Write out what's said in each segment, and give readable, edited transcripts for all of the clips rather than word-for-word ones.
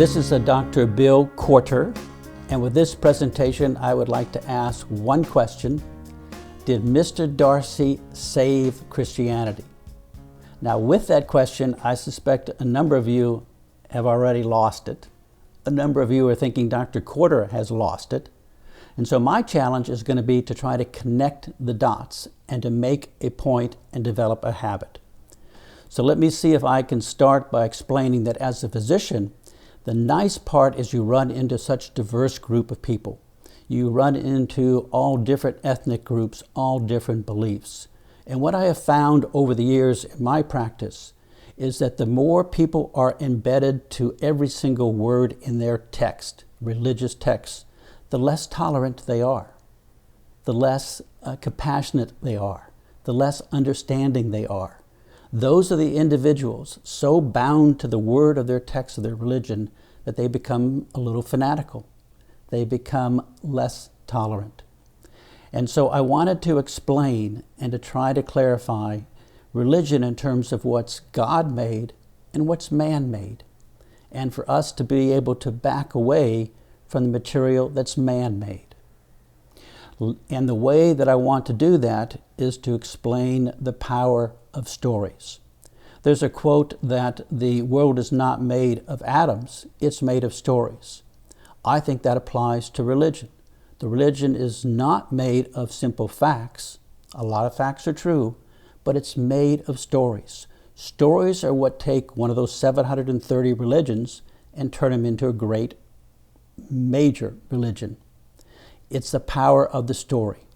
This is Dr. Bill Corter, and with this presentation I would like to ask one question. Did Mr. Darcy save Christianity? Now with that question, I suspect a number of you have already lost it. A number of you are thinking Dr. Corter has lost it. And so my challenge is going to be to try to connect the dots and to make a point and develop a habit. So let me see if I can start by explaining that as a physician, the nice part is you run into such diverse group of people. You run into all different ethnic groups, all different beliefs. And what I have found over the years in my practice is that the more people are embedded to every single word in their text, religious text, the less tolerant they are, the less compassionate they are, the less understanding they are. Those are the individuals so bound to the word of their text of their religion that they become a little fanatical. They become less tolerant. And so I wanted to explain and to try to clarify religion in terms of what's God-made and what's man-made, and for us to be able to back away from the material that's man-made. And the way that I want to do that is to explain the power of stories. There's a quote that the world is not made of atoms, it's made of stories. I think that applies to religion. The religion is not made of simple facts. A lot of facts are true, but it's made of stories. Stories are what take one of those 730 religions and turn them into a great major religion. It's the power of the story.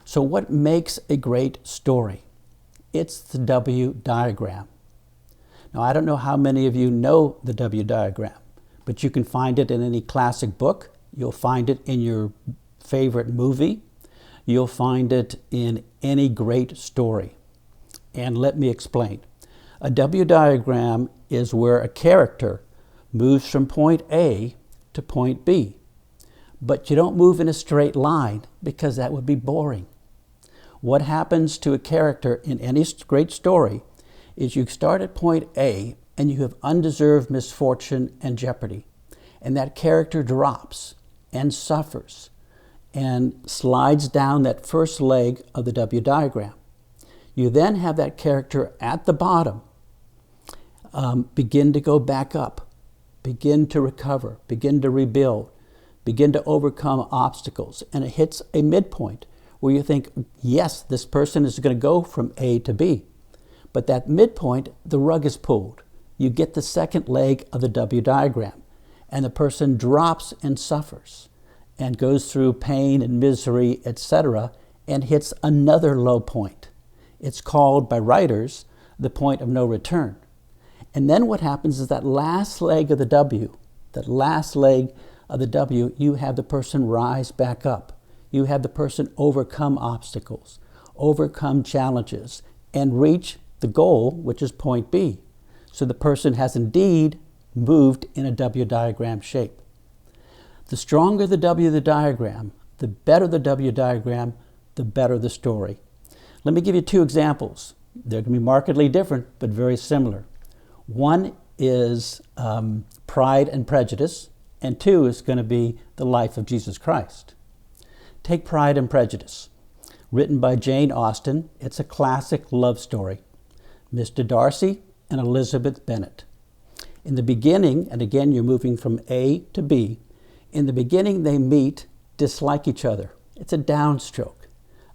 So what makes a great story? It's the W diagram. Now, I don't know how many of you know the W diagram, but you can find it in any classic book. You'll find it in your favorite movie. You'll find it in any great story. And let me explain. A W diagram is where a character moves from point A to point B. But you don't move in a straight line because that would be boring. What happens to a character in any great story is you start at point A and you have undeserved misfortune and jeopardy. And that character drops and suffers and slides down that first leg of the W diagram. You then have that character at the bottom begin to go back up, begin to recover, begin to rebuild, begin to overcome obstacles, and it hits a midpoint where you think, yes, this person is going to go from A to B. But that midpoint, the rug is pulled. You get the second leg of the W diagram, and the person drops and suffers and goes through pain and misery, etc., and hits another low point. It's called by writers the point of no return. And then what happens is that last leg of the W, you have the person rise back up. You have the person overcome obstacles, overcome challenges, and reach the goal, which is point B. So the person has indeed moved in a W diagram shape. The stronger the W of the diagram, the better the W diagram, the better the story. Let me give you two examples. They're going to be markedly different, but very similar. One is Pride and Prejudice, and two is going to be the life of Jesus Christ. Take Pride and Prejudice, written by Jane Austen. It's a classic love story. Mr. Darcy and Elizabeth Bennet. In the beginning, and again you're moving from A to B, in the beginning they meet, dislike each other. It's a downstroke.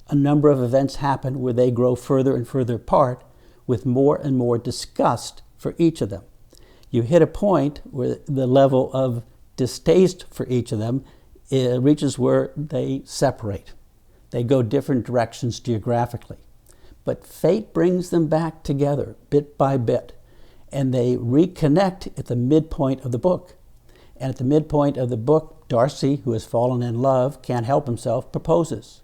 A number of events happen where they grow further and further apart with more and more disgust for each of them. You hit a point where the level of distaste for each of them reaches where they separate. They go different directions geographically. But fate brings them back together bit by bit, and they reconnect at the midpoint of the book. And at the midpoint of the book, Darcy, who has fallen in love, can't help himself, proposes.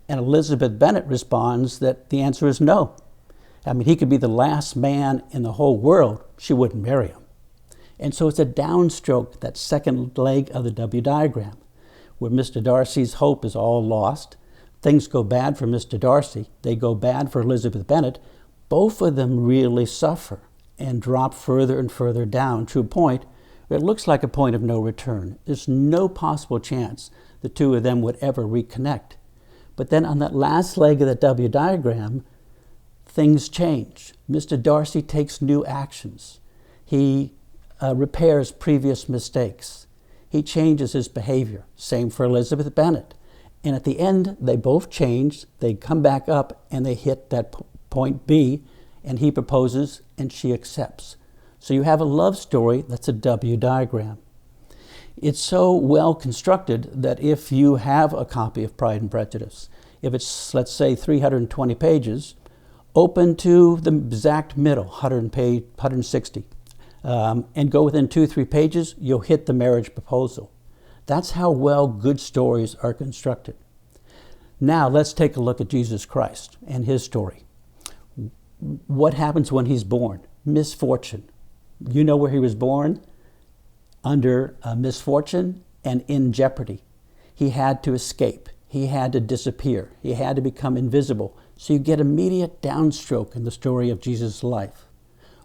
And Elizabeth Bennet responds that the answer is no. I mean, he could be the last man in the whole world, she wouldn't marry him. And so it's a downstroke, that second leg of the W diagram, where Mr. Darcy's hope is all lost. Things go bad for Mr. Darcy. They go bad for Elizabeth Bennet. Both of them really suffer and drop further and further down to a point It looks like a point of no return. There's no possible chance the two of them would ever reconnect. But then on that last leg of the W diagram, things change. Mr. Darcy takes new actions. He repairs previous mistakes. He changes his behavior. Same for Elizabeth Bennet. And at the end, they both change. They come back up and they hit that point B, and he proposes and she accepts. So you have a love story that's a W diagram. It's so well constructed that if you have a copy of Pride and Prejudice, if it's, let's say, 320 pages, open to the exact middle, 160, and go within 2-3 pages, you'll hit the marriage proposal. That's how well good stories are constructed. Now let's take a look at Jesus Christ and his story. What happens when he's born? Misfortune. You know where he was born? Under misfortune and in jeopardy. He had to escape. He had to disappear. He had to become invisible. So you get immediate downstroke in the story of Jesus' life.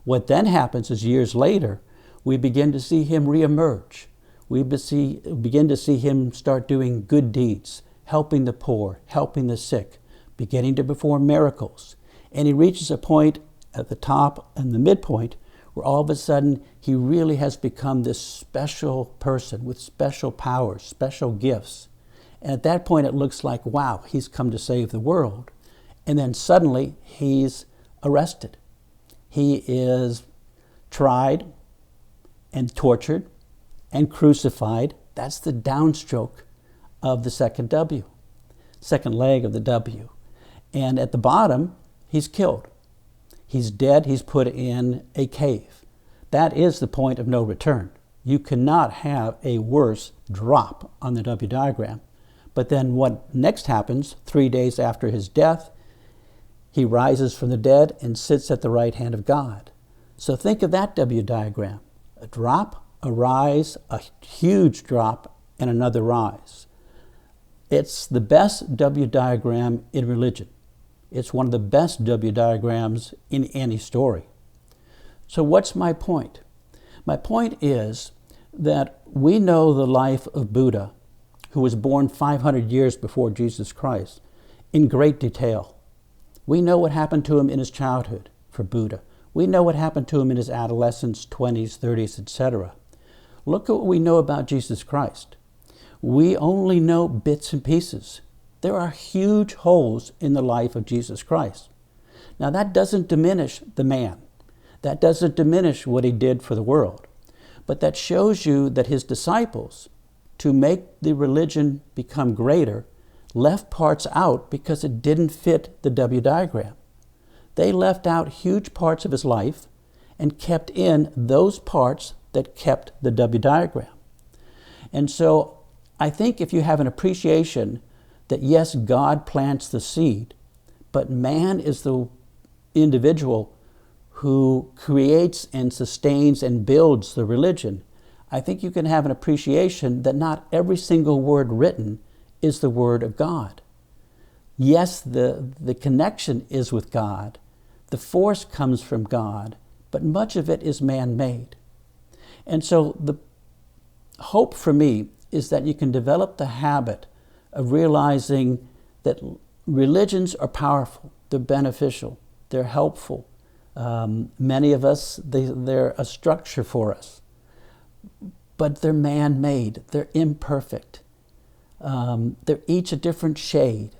What then happens is years later, we begin to see him reemerge. We begin to see him start doing good deeds, helping the poor, helping the sick, beginning to perform miracles. And he reaches a point at the top and the midpoint where all of a sudden he really has become this special person with special powers, special gifts. And at that point it looks like, wow, he's come to save the world. And then suddenly he's arrested. He is tried and tortured and crucified. That's the downstroke of the second W, second leg of the W. And at the bottom, he's killed. He's dead. He's put in a cave. That is the point of no return. You cannot have a worse drop on the W diagram. But then what next happens, 3 days after his death, he rises from the dead and sits at the right hand of God. So think of that W diagram. A drop, a rise, a huge drop, and another rise. It's the best W diagram in religion. It's one of the best W diagrams in any story. So what's my point? My point is that we know the life of Buddha, who was born 500 years before Jesus Christ, in great detail. We know what happened to him in his childhood for Buddha. We know what happened to him in his adolescence, 20s, 30s, etc. Look at what we know about Jesus Christ. We only know bits and pieces. There are huge holes in the life of Jesus Christ. Now that doesn't diminish the man. That doesn't diminish what he did for the world. But that shows you that his disciples, to make the religion become greater, left parts out because it didn't fit the W diagram. They left out huge parts of his life and kept in those parts that kept the W diagram. And so I think if you have an appreciation that yes, God plants the seed, but man is the individual who creates and sustains and builds the religion, I think you can have an appreciation that not every single word written is the word of God. Yes, the connection is with God. The force comes from God, but much of it is man-made. And so the hope for me is that you can develop the habit of realizing that religions are powerful, they're beneficial, they're helpful. Many of us, they're a structure for us, but they're man-made, they're imperfect. They're each a different shade.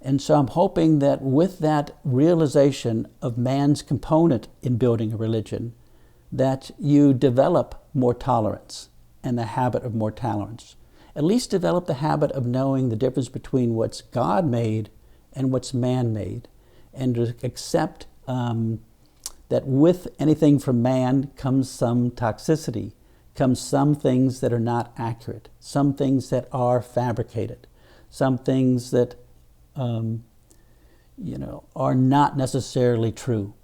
And so I'm hoping that with that realization of man's component in building a religion, that you develop more tolerance and the habit of more tolerance. At least develop the habit of knowing the difference between what's God made and what's man made, and to accept that with anything from man comes some toxicity, comes some things that are not accurate, some things that are fabricated, some things that are not necessarily true.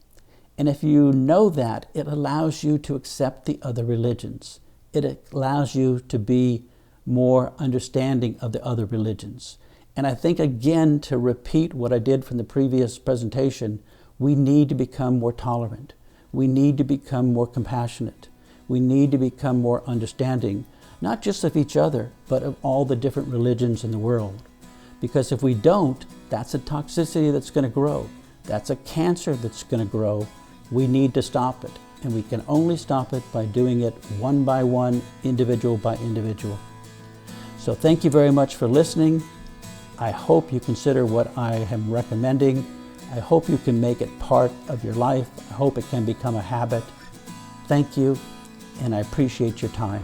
And if you know that, it allows you to accept the other religions. It allows you to be more understanding of the other religions. And I think, again, to repeat what I did from the previous presentation, we need to become more tolerant. We need to become more compassionate. We need to become more understanding, not just of each other, but of all the different religions in the world. Because if we don't, that's a toxicity that's going to grow. That's a cancer that's going to grow. We need to stop it. And we can only stop it by doing it one by one, individual by individual. So thank you very much for listening. I hope you consider what I am recommending. I hope you can make it part of your life. I hope it can become a habit. Thank you, and I appreciate your time.